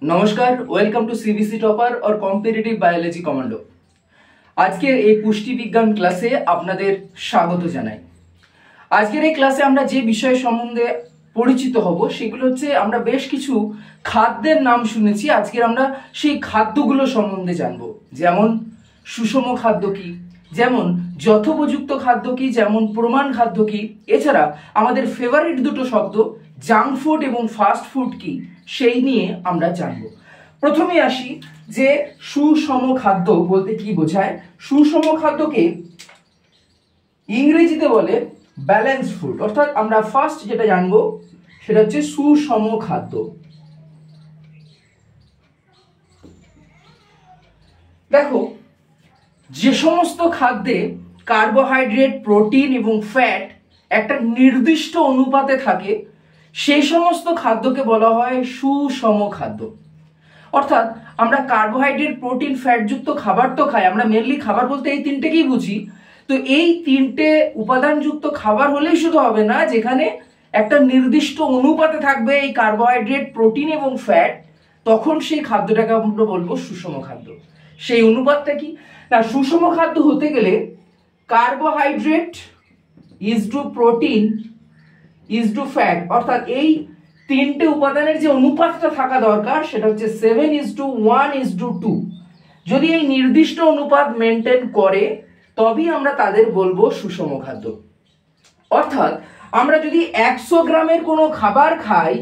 नमस्कार, welcome to CBC topper और competitive biology commando. আজকের এই পুষ্টি বিজ্ঞান ক্লাসে আপনাদের স্বাগত জানাই। আজকের এই ক্লাসে আমরা যে বিষয় সম্বন্ধে পরিচিত হব সেগুলো হচ্ছে আমরা বেশ কিছু খাদ্যের নাম শুনেছি। আজকে আমরা সেই খাদ্যগুলো সম্বন্ধে জানব, যেমন সুষম খাদ্য কি, যেমন যথোপযুক্ত খাদ্য কি, যেমন প্রমাণ খাদ্য কি, এছাড়া আমাদের ফেভারিট দুটো শব্দ জাঙ্ক ফুড এবং ফাস্ট ফুড কি সেই নিয়ে আমরা জানব। প্রথমে আসি যে সুষম খাদ্য বলতে কি বোঝায়। সুষম খাদ্যকে ইংরেজিতে বলে ব্যালেন্স ফুড, অর্থাৎ আমরা ফার্স্ট যেটা জানবো সেটা হচ্ছে সুষম খাদ্য। দেখো, যে সমস্ত খাদ্যে কার্বোহাইড্রেট, প্রোটিন এবং ফ্যাট একটা নির্দিষ্ট অনুপাতে থাকে সেই সমস্ত খাদ্যকে বলা হয় সুষম খাদ্য। অর্থাৎ আমরা কার্বোহাইড্রেট, প্রোটিন, ফ্যাট যুক্ত খাবার তো খাই, আমরা মেনলি খাবার বলতে এই তিনটেকেই বুঝি। তো এই তিনটে উপাদানযুক্ত খাবার হলেই শুধু হবে না, যেখানে একটা নির্দিষ্ট অনুপাতে থাকবে এই কার্বোহাইড্রেট, প্রোটিন এবং ফ্যাট, তখন সেই খাদ্যটাকে আমরা বলবো সুষম খাদ্য। সেই অনুপাতটা কি না, সুষম খাদ্য হতে গেলে carbohydrate is to protein is to fat, অর্থাৎ এই তিনটে উপাদানের যে অনুপাতটা থাকা দরকার সেটা হচ্ছে 7:1:2। যদি এই নির্দিষ্ট অনুপাত মেনটেন করে তবেই আমরা তাদের বলবো সুষম খাদ্য। অর্থাৎ আমরা যদি 100 গ্রামের কোনো খাবার খাই,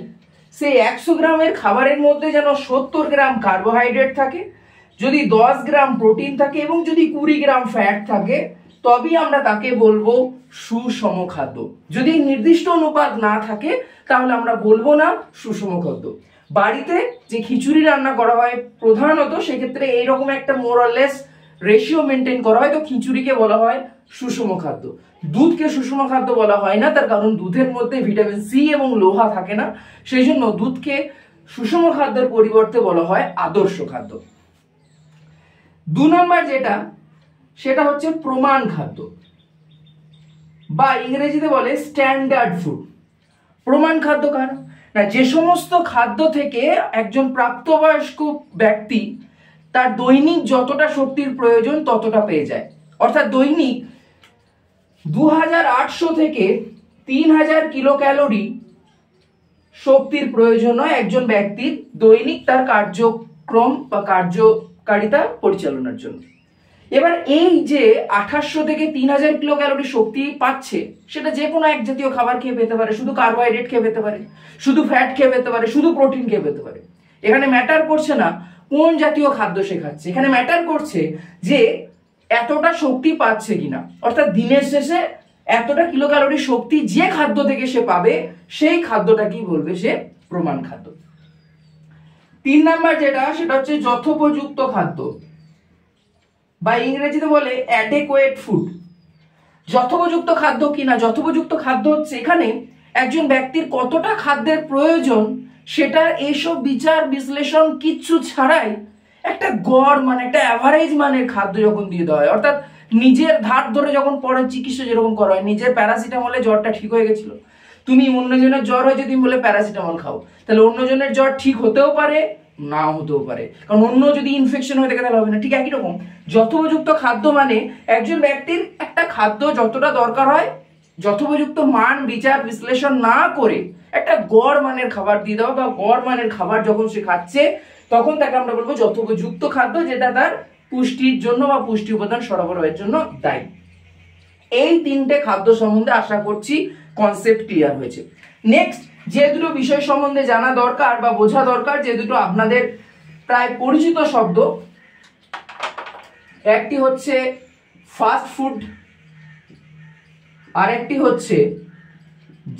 সেই 100 গ্রামের খাবারের মধ্যে যেন 70 গ্রাম কার্বোহাইড্রেট থাকে, যদি 10 গ্রাম প্রোটিন থাকে এবং যদি 20 গ্রাম ফ্যাট থাকে, তবেই আমরা তাকে বলবো সুষম খাদ্য। যদি নির্দিষ্ট অনুপাত না থাকে তাহলে আমরা বলবো না সুষম খাদ্য। বাড়িতে যে খিচুড়ি রান্না করা হয় প্রধানত, সেক্ষেত্রে এইরকম একটা more or less ratio maintain করা হয়, তো খিচুড়িকে বলা হয় সুষম খাদ্য। দুধকে সুষম খাদ্য বলা হয় না, তার কারণ দুধের মধ্যে ভিটামিন সি এবং লোহা থাকে না, সেই জন্য দুধকে সুষম খাদ্যের পরিবর্তে বলা হয় আদর্শ খাদ্য। 2 নম্বর যেটা, সেটা হচ্ছে প্রমাণ খাদ্য বা ইংরেজিতে বলে স্ট্যান্ডার্ড ফুড। প্রমাণ খাদ্য কার না, যে সমস্ত খাদ্য থেকে একজন প্রাপ্তবয়স্ক ব্যক্তি তার দৈনিক যতটা শক্তির প্রয়োজন ততটা পেয়ে যায়। অর্থাৎ দৈনিক 2800 থেকে 3000 কিলো ক্যালোরি শক্তির প্রয়োজন হয় একজন ব্যক্তির দৈনিক তার কার্যক্রম বা কার্যকারিতা পরিচালনার জন্য। এবার এই যে 2800 থেকে 3000 কিলো ক্যালোরি শক্তি পাচ্ছে, সেটা যে কোনো এক জাতীয় খাবার খেয়ে পেতে পারে, শুধু কার্বোহাইড্রেট খেয়ে পেতে পারে, শুধু ফ্যাট খেয়ে পেতে পারে, শুধু প্রোটিন খেয়ে পেতে পারে। এখানে ম্যাটার করছে না কোন জাতীয় খাদ্য সে খাচ্ছে, এখানে ম্যাটার করছে যে এতটা শক্তি পাচ্ছে কিনা। অর্থাৎ দিনের শেষে এতটা কিলো ক্যালোরি শক্তি যে খাদ্য থেকে সে পাবে সেই খাদ্যটাকেই বলবে সে প্রমাণ খাদ্য। 3 নাম্বার যেটা, সেটা হচ্ছে যথোপযুক্ত খাদ্য বা ইংরেজিতে বলে অ্যাডেকুয়েট ফুড। যথোপযুক্ত খাদ্য কি না, যথোপযুক্ত খাদ্য হচ্ছে এখানে একজন ব্যক্তির কতটা খাদ্যের প্রয়োজন সেটা এইসব বিচার বিশ্লেষণ কিচ্ছু ছাড়াই একটা গড় মানে একটা অ্যাভারেজ মানের খাদ্য যখন দিয়ে দেওয়া হয়। অর্থাৎ নিজের ধার ধরে যখন পড়ার চিকিৎসা যেরকম করা হয়, নিজের প্যারাসিটামলে জ্বরটা ঠিক হয়ে গেছিল, তুমি অন্যজনের জ্বর হয়েছে তুমি বলে প্যারাসিটামল খাও, তাহলে অন্যজনের জ্বর ঠিক হতেও পারে না হতেও পারে, কারণ অন্য যদি ইনফেকশন হয়ে থাকে তাহলে হবে না। ঠিক একই রকম যথোপযুক্ত খাদ্য মানে একজন ব্যক্তির একটা খাদ্য যতটা দরকার হয় যথোপযুক্ত মান বিচার বিশ্লেষণ না করে একটা গড় মানের খাবার দিয়ে দেওয়া, বা গড় মানের খাবার যখন সে খাচ্ছে তখন তাকে আমরা বলবো যথোপযুক্ত খাদ্য, যেটা তার পুষ্টির জন্য বা পুষ্টি উপাদান সরবরাহের জন্য দায়ী। এই তিনটে খাদ্য সম্বন্ধে আশা করছি কনসেপ্ট ক্লিয়ার হয়েছে। নেক্সট যে দুটো বিষয় সম্বন্ধে জানা দরকার বা বোঝা দরকার, যে দুটো আপনাদের প্রায় পরিচিত শব্দ, একটি হচ্ছে ফাস্ট ফুড আর একটি হচ্ছে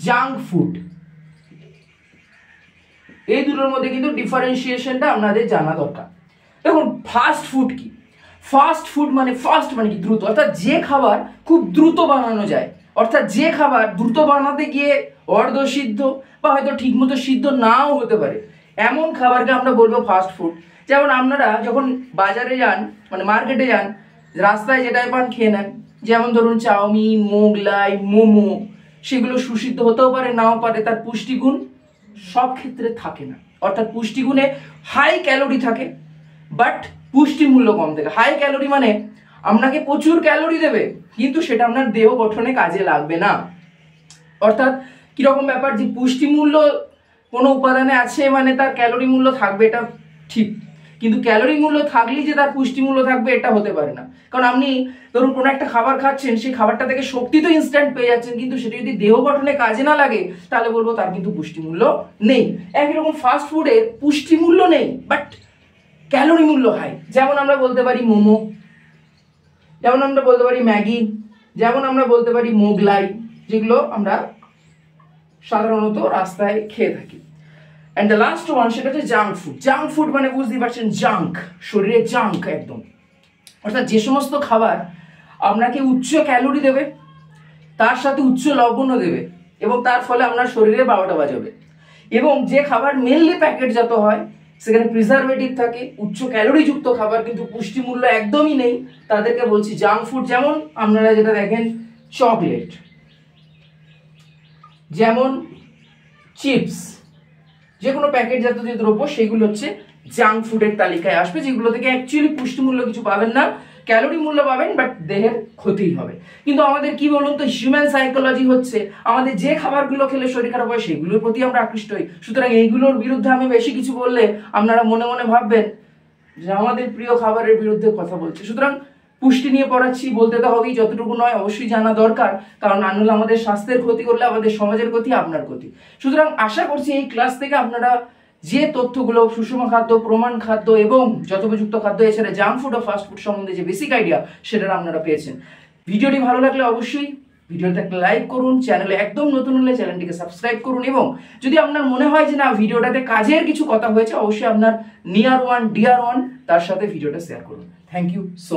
জাঙ্ক ফুড। এই দুটোর মধ্যে কিন্তু ডিফারেন্সিয়েশনটা আপনাদের জানা দরকার। দেখুন, ফাস্ট ফুড কি? ফাস্ট ফুড মানে ফাস্ট মানে কি দ্রুত, অর্থাৎ যে খাবার খুব দ্রুত বানানো যায়, অর্থাৎ যে খাবার দ্রুত বানাতে গিয়ে অর্ধসিদ্ধ বা হয়তো ঠিকমতো সিদ্ধ নাও হতে পারে, এমন খাবারকে আমরা বলবো ফাস্ট ফুড। যেমন আপনারা যখন বাজারে যান, মানে মার্কেটে যান, রাস্তায় যেটাই পান খেয়ে নেন, যেমন ধরুন চাউমিন, মোগলাই, মোমো, সেগুলো সুসিদ্ধ হতেও পারে নাও পারে, তার পুষ্টিগুণ সব ক্ষেত্রে থাকে না। অর্থাৎ পুষ্টিগুণে হাই ক্যালোরি থাকে বাট পুষ্টি মূল্য কম থাকে। হাই ক্যালোরি মানে আপনাকে প্রচুর ক্যালোরি দেবে কিন্তু সেটা আপনার দেহ গঠনে কাজে লাগবে না। অর্থাৎ কিরকম ব্যাপার, যে পুষ্টি মূল্য কোনো উপাদানে আছে মানে তার ক্যালোরি মূল্য থাকবে, এটা ঠিক, কিন্তু ক্যালোরি মূল্য থাকলেই যে তার পুষ্টি মূল্য থাকবে এটা হতে পারে না। কারণ আপনি ধরুন কোনো একটা খাবার খাচ্ছেন, সেই খাবারটা থেকে শক্তি তো ইনস্ট্যান্ট পেয়ে যাচ্ছেন, কিন্তু সেটা যদি দেহ গঠনে কাজে না লাগে তাহলে বলবো তার কিন্তু পুষ্টি মূল্য নেই। একই রকম ফাস্ট ফুডের পুষ্টি মূল্য নেই বাট ক্যালোরি মূল্য হাই। যেমন আমরা বলতে পারি মোমো, যেমন আমরা বলতে পারি ম্যাগি, যেমন আমরা বলতে পারি মোগলাই, যেগুলো আমরা সাধারণত রাস্তায় খেয়ে থাকি। অ্যান্ড দ্য লাস্ট ওয়ান, সেটা হচ্ছে জাঙ্ক ফুড। জাঙ্ক ফুড মানে বুঝতেই পারছেন জাঙ্ক, শরীরে জাঙ্ক একদম, অর্থাৎ যে সমস্ত খাবার আপনাকে উচ্চ ক্যালোরি দেবে, তার সাথে উচ্চ লবণও দেবে এবং তার ফলে আপনার শরীরে 12টা বাজাবে, এবং যে খাবার মেনলি প্যাকেটজাত হয় সেখানে প্রিজারভেটিভ থাকে, উচ্চ ক্যালোরি যুক্ত খাবার কিন্তু পুষ্টি মূল্য একদমই নেই, তাদেরকে বলছি জাঙ্ক ফুড। যেমন আপনারা যেটা দেখেন চকলেট, যেমন চিপস, যে কোনো প্যাকেটজাত যে দ্রব্য সেগুলো হচ্ছে জাঙ্ক ফুডের তালিকায় আসবে, যেগুলো থেকে অ্যাকচুয়ালি পুষ্টি মূল্য কিছু পাবেন না, ক্যালোরি মূল্য পাবেন বাট দেহের ক্ষতি হবে। কিন্তু আমাদের কি বলুন তো, হিউম্যান সাইকোলজি হচ্ছে আমাদের যে খাবারগুলো খেলে শরীর খারাপ হয় সেগুলোর প্রতি আমরা আকৃষ্ট হই। সুতরাং এইগুলোর বিরুদ্ধে আমি বেশি কিছু বললে আপনারা মনে মনে ভাববেন যে আমাদের প্রিয় খাবারের বিরুদ্ধে কথা বলছে। সুতরাং পুষ্টি নিয়ে পড়াচ্ছি, বলতে তো হবেই, যতটুকু নয় অবশ্যই জানা দরকার, কারণ না হলে আমাদের স্বাস্থ্যের ক্ষতি করলে আমাদের সমাজের ক্ষতি, আপনার ক্ষতি। সুতরাং আশা করছি এই ক্লাস থেকে আপনারা যে তথ্যগুলো সুষম খাদ্য, প্রমাণ খাদ্য এবং যথোপযুক্ত খাদ্য, এছাড়া জাঙ্ক ফুড ও ফাস্ট ফুড সম্বন্ধে যে বেসিক আইডিয়া সেটা আপনারা পেয়েছেন। ভিডিওটি ভালো লাগলে অবশ্যই ভিডিওতে একটা লাইক করুন, চ্যানেলে একদম নতুন হলে চ্যানেলটিকে সাবস্ক্রাইব করুন, এবং যদি আপনার মনে হয় যে না ভিডিওটাতে কাজের কিছু কথা হয়েছে অবশ্যই আপনার নিয়ার ওয়ান ডিয়ার ওয়ান তার সাথে ভিডিওটা শেয়ার করুন। Thank you so